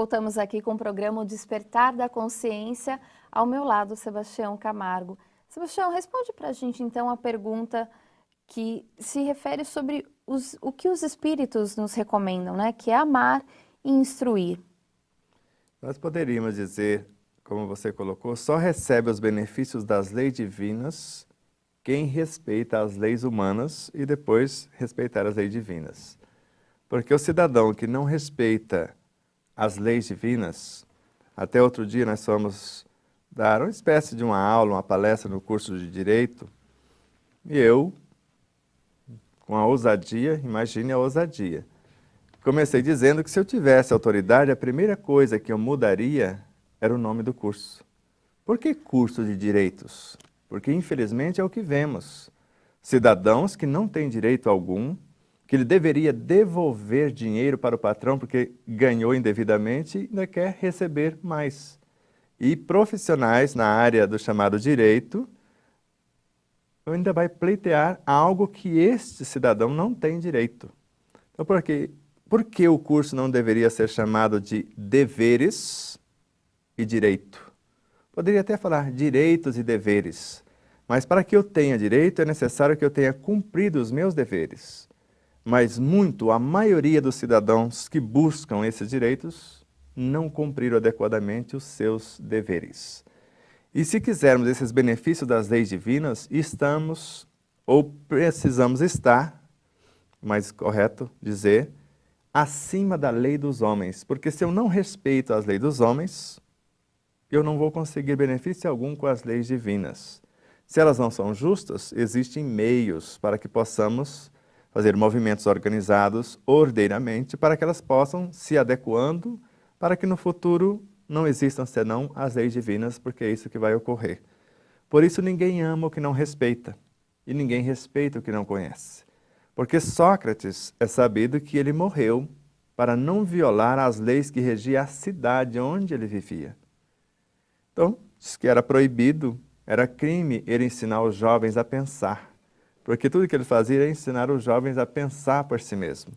voltamos aqui com o programa O Despertar da Consciência. Ao meu lado, Sebastião Camargo. Sebastião, responde para a gente então a pergunta que se refere sobre o que os espíritos nos recomendam, né? Que é amar e instruir. Nós poderíamos dizer, como você colocou, só recebe os benefícios das leis divinas quem respeita as leis humanas e depois respeitar as leis divinas. Porque o cidadão que não respeita as leis divinas, até outro dia nós fomos dar uma espécie de uma aula, uma palestra no curso de Direito, e eu, com a ousadia, imagine a ousadia, comecei dizendo que se eu tivesse autoridade, a primeira coisa que eu mudaria era o nome do curso. Por que curso de direitos? Porque infelizmente é o que vemos. Cidadãos que não têm direito algum, que ele deveria devolver dinheiro para o patrão porque ganhou indevidamente e ainda quer receber mais. E profissionais na área do chamado direito ainda vai pleitear algo que este cidadão não tem direito. Então, por que o curso não deveria ser chamado de deveres e direito? Poderia até falar direitos e deveres, mas para que eu tenha direito é necessário que eu tenha cumprido os meus deveres. Mas a maioria dos cidadãos que buscam esses direitos não cumpriram adequadamente os seus deveres. E se quisermos esses benefícios das leis divinas, estamos ou precisamos estar, mais correto dizer, acima da lei dos homens. Porque se eu não respeito as leis dos homens, eu não vou conseguir benefício algum com as leis divinas. Se elas não são justas, existem meios para que possamos fazer movimentos organizados ordeiramente para que elas possam se adequando para que no futuro não existam senão as leis divinas, porque é isso que vai ocorrer. Por isso ninguém ama o que não respeita e ninguém respeita o que não conhece. Porque Sócrates é sabido que ele morreu para não violar as leis que regiam a cidade onde ele vivia. Então, diz que era proibido, era crime ele ensinar os jovens a pensar. Porque tudo que ele fazia era ensinar os jovens a pensar por si mesmo.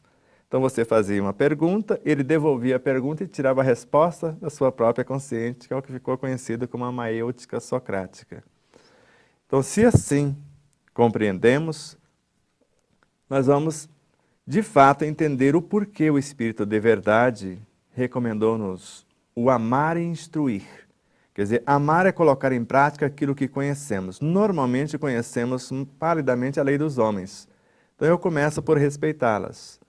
Então você fazia uma pergunta, ele devolvia a pergunta e tirava a resposta da sua própria consciência, que é o que ficou conhecido como a maêutica socrática. Então, se assim compreendemos, nós vamos, de fato, entender o porquê o Espírito de Verdade recomendou-nos o amar e instruir. Quer dizer, amar é colocar em prática aquilo que conhecemos. Normalmente conhecemos palidamente a lei dos homens. Então eu começo por respeitá-las.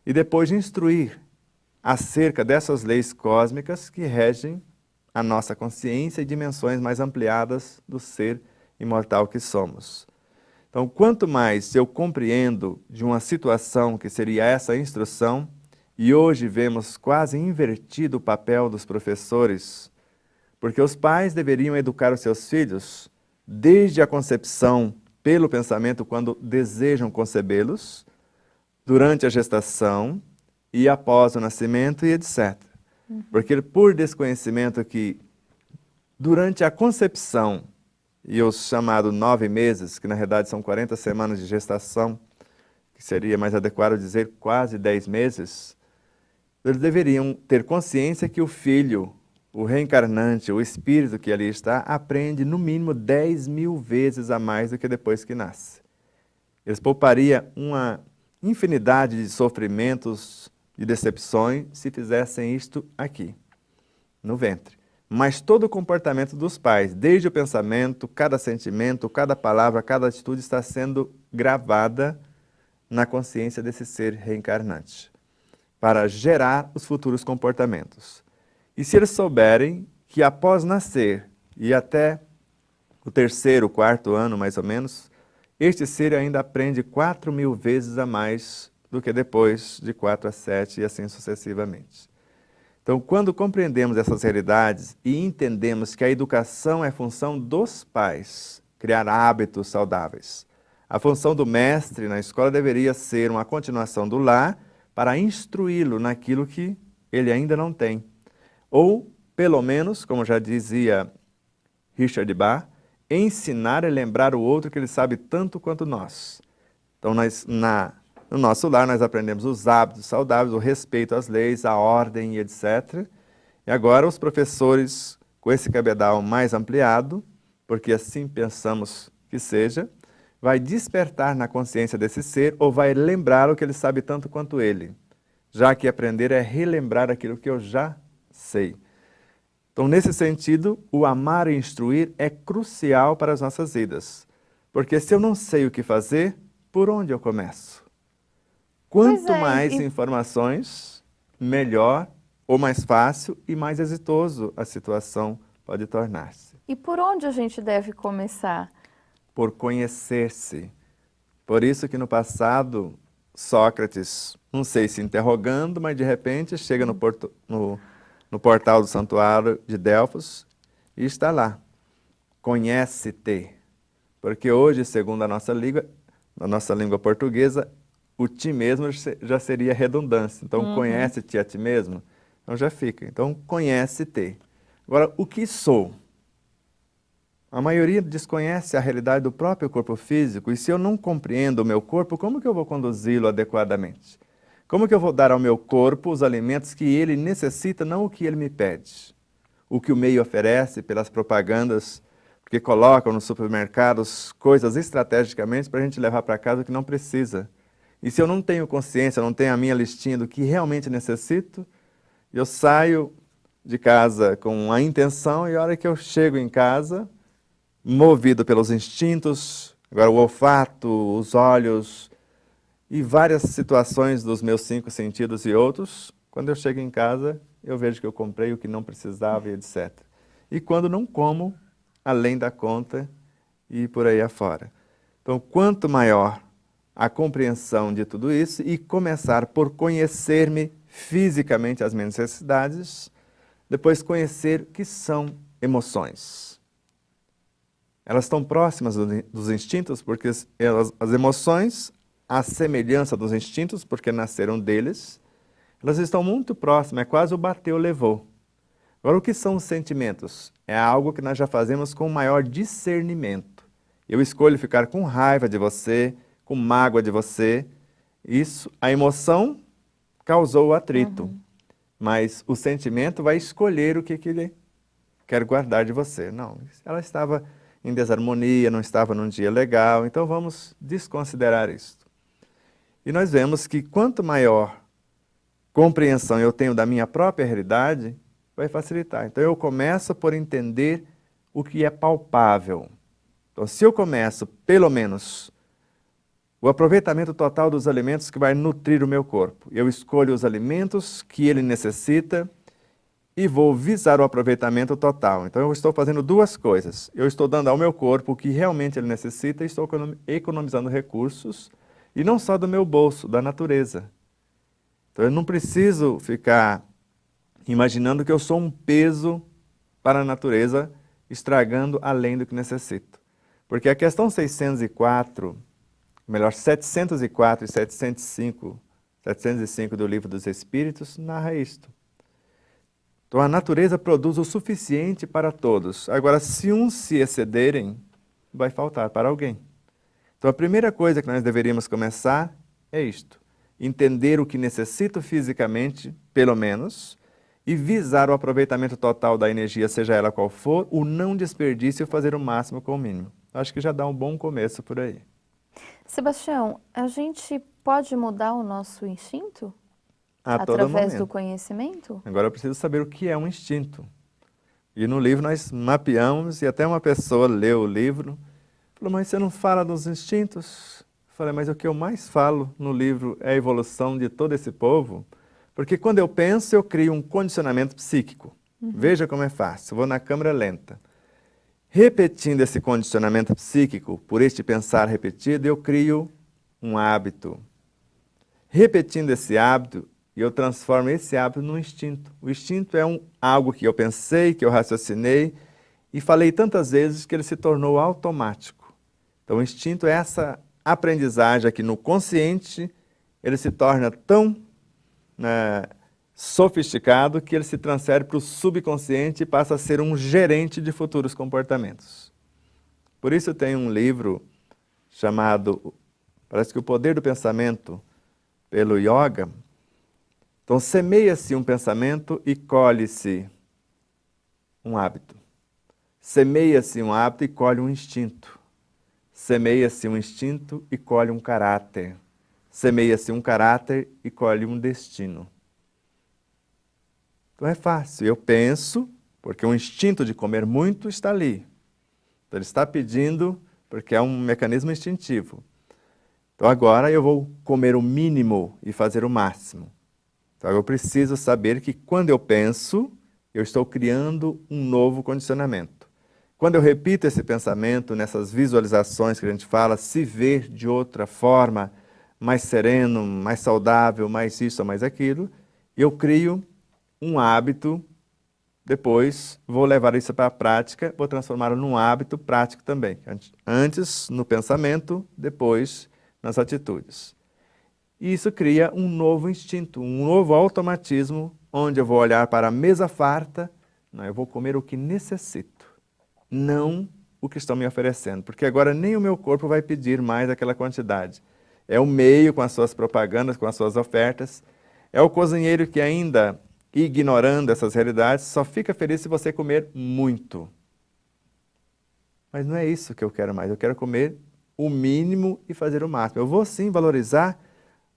E depois de instruir acerca dessas leis cósmicas que regem a nossa consciência e dimensões mais ampliadas do ser imortal que somos. Então, quanto mais eu compreendo de uma situação que seria essa instrução, e hoje vemos quase invertido o papel dos professores, porque os pais deveriam educar os seus filhos desde a concepção pelo pensamento quando desejam concebê-los, durante a gestação e após o nascimento e etc. Porque por desconhecimento que durante a concepção e os chamados 9 meses, que na realidade são 40 semanas de gestação, que seria mais adequado dizer quase 10 meses, eles deveriam ter consciência que o filho, o reencarnante, o espírito que ali está, aprende no mínimo 10.000 vezes a mais do que depois que nasce. Eles poupariam uma infinidade de sofrimentos, de decepções, se fizessem isto aqui, no ventre. Mas todo o comportamento dos pais, desde o pensamento, cada sentimento, cada palavra, cada atitude está sendo gravada na consciência desse ser reencarnante, para gerar os futuros comportamentos. E se eles souberem que após nascer e até o 3º, 4º ano, mais ou menos, este ser ainda aprende 4.000 vezes a mais do que depois de 4 a 7 e assim sucessivamente. Então, quando compreendemos essas realidades e entendemos que a educação é função dos pais, criar hábitos saudáveis, a função do mestre na escola deveria ser uma continuação do lar para instruí-lo naquilo que ele ainda não tem. Ou, pelo menos, como já dizia Richard Bach, ensinar e lembrar o outro que ele sabe tanto quanto nós. Então, no nosso lar, nós aprendemos os hábitos saudáveis, o respeito às leis, a ordem e etc. E agora os professores, com esse cabedal mais ampliado, porque assim pensamos que seja, vai despertar na consciência desse ser ou vai lembrar o que ele sabe tanto quanto ele, já que aprender é relembrar aquilo que eu já sei. Então, nesse sentido, o amar e instruir é crucial para as nossas vidas, porque se eu não sei o que fazer, por onde eu começo? Quanto mais informações, melhor ou mais fácil e mais exitoso a situação pode tornar-se. E por onde a gente deve começar? Por conhecer-se. Por isso que no passado, Sócrates, não sei se interrogando, mas de repente chega no portal do santuário de Delfos e está lá. Conhece-te. Porque hoje, segundo a nossa língua portuguesa, o ti mesmo já seria redundância. Então, conhece-te a ti mesmo. Então já fica. Então, conhece-te. Agora, o que sou? A maioria desconhece a realidade do próprio corpo físico, e se eu não compreendo o meu corpo, como que eu vou conduzi-lo adequadamente? Como que eu vou dar ao meu corpo os alimentos que ele necessita, não o que ele me pede? O que o meio oferece pelas propagandas, porque colocam nos supermercados coisas estrategicamente para a gente levar para casa que não precisa. E se eu não tenho consciência, não tenho a minha listinha do que realmente necessito, eu saio de casa com a intenção e a hora que eu chego em casa, movido pelos instintos, agora o olfato, os olhos e várias situações dos meus 5 sentidos e outros, quando eu chego em casa, eu vejo que eu comprei o que não precisava e etc. E quando não como, além da conta e por aí afora. Então, quanto maior a compreensão de tudo isso e começar por conhecer-me fisicamente as minhas necessidades, depois conhecer o que são emoções. Elas estão próximas dos instintos, porque as emoções, à semelhança dos instintos, porque nasceram deles, elas estão muito próximas, é quase o bateu, levou. Agora, o que são os sentimentos? É algo que nós já fazemos com maior discernimento. Eu escolho ficar com raiva de você, com mágoa de você. Isso, a emoção causou o atrito, mas o sentimento vai escolher o que ele quer guardar de você. Não, ela estava em desarmonia, não estava num dia legal, então vamos desconsiderar isso. E nós vemos que quanto maior compreensão eu tenho da minha própria realidade, vai facilitar. Então eu começo por entender o que é palpável. Então se eu começo, pelo menos, o aproveitamento total dos alimentos que vai nutrir o meu corpo, eu escolho os alimentos que ele necessita e vou visar o aproveitamento total. Então eu estou fazendo duas coisas. Eu estou dando ao meu corpo o que realmente ele necessita e estou economizando recursos, e não só do meu bolso, da natureza. Então eu não preciso ficar imaginando que eu sou um peso para a natureza, estragando além do que necessito. Porque a questão 604, melhor, 704 e 705 do Livro dos Espíritos narra isto. Então a natureza produz o suficiente para todos. Agora, se uns se excederem, vai faltar para alguém. Então a primeira coisa que nós deveríamos começar é isto. Entender o que necessito fisicamente, pelo menos, e visar o aproveitamento total da energia, seja ela qual for, o não desperdício e fazer o máximo com o mínimo. Acho que já dá um bom começo por aí. Sebastião, a gente pode mudar o nosso instinto? A todo Através momento. do conhecimento? Agora eu preciso saber o que é um instinto. E no livro nós mapeamos, e até uma pessoa leu o livro, falou, mas você não fala dos instintos? Eu falei, mas o que eu mais falo no livro é a evolução de todo esse povo, porque quando eu penso, eu crio um condicionamento psíquico. Veja como é fácil, vou na câmera lenta. Repetindo esse condicionamento psíquico, por este pensar repetido, eu crio um hábito. Repetindo esse hábito, eu transformo esse hábito num instinto. O instinto é algo que eu pensei, que eu raciocinei, e falei tantas vezes que ele se tornou automático. Então o instinto é essa aprendizagem aqui no consciente, ele se torna tão sofisticado que ele se transfere para o subconsciente e passa a ser um gerente de futuros comportamentos. Por isso tem um livro chamado, parece que O Poder do Pensamento, pelo Yoga. Então semeia-se um pensamento e colhe-se um hábito. Semeia-se um hábito e colhe um instinto. Semeia-se um instinto e colhe um caráter. Semeia-se um caráter e colhe um destino. Então é fácil, eu penso, porque o instinto de comer muito está ali. Então ele está pedindo, porque é um mecanismo instintivo. Então agora eu vou comer o mínimo e fazer o máximo. Então eu preciso saber que quando eu penso, eu estou criando um novo condicionamento. Quando eu repito esse pensamento, nessas visualizações que a gente fala, se ver de outra forma, mais sereno, mais saudável, mais isso, mais aquilo, eu crio um hábito, depois vou levar isso para a prática, vou transformá-lo num hábito prático também. Antes no pensamento, depois nas atitudes. E isso cria um novo instinto, um novo automatismo, onde eu vou olhar para a mesa farta, não, eu vou comer o que necessito, não o que estão me oferecendo, porque agora nem o meu corpo vai pedir mais aquela quantidade. É o meio com as suas propagandas, com as suas ofertas, é o cozinheiro que ainda, ignorando essas realidades, só fica feliz se você comer muito. Mas não é isso que eu quero mais, eu quero comer o mínimo e fazer o máximo. Eu vou sim valorizar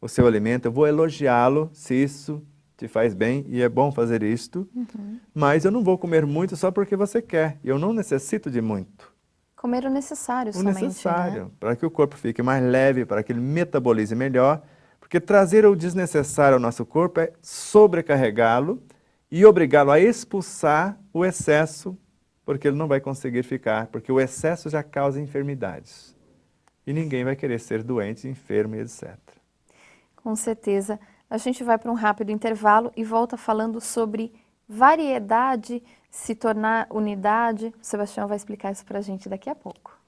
o seu alimento, eu vou elogiá-lo se isso te faz bem e é bom fazer isto, mas eu não vou comer muito só porque você quer, eu não necessito de muito. Comer o necessário O somente, necessário, né? para que o corpo fique mais leve, para que ele metabolize melhor, porque trazer o desnecessário ao nosso corpo é sobrecarregá-lo e obrigá-lo a expulsar o excesso, porque ele não vai conseguir ficar, porque o excesso já causa enfermidades. E ninguém vai querer ser doente, enfermo e etc. Com certeza. A gente vai para um rápido intervalo e volta falando sobre variedade se tornar unidade. O Sebastião vai explicar isso para a gente daqui a pouco.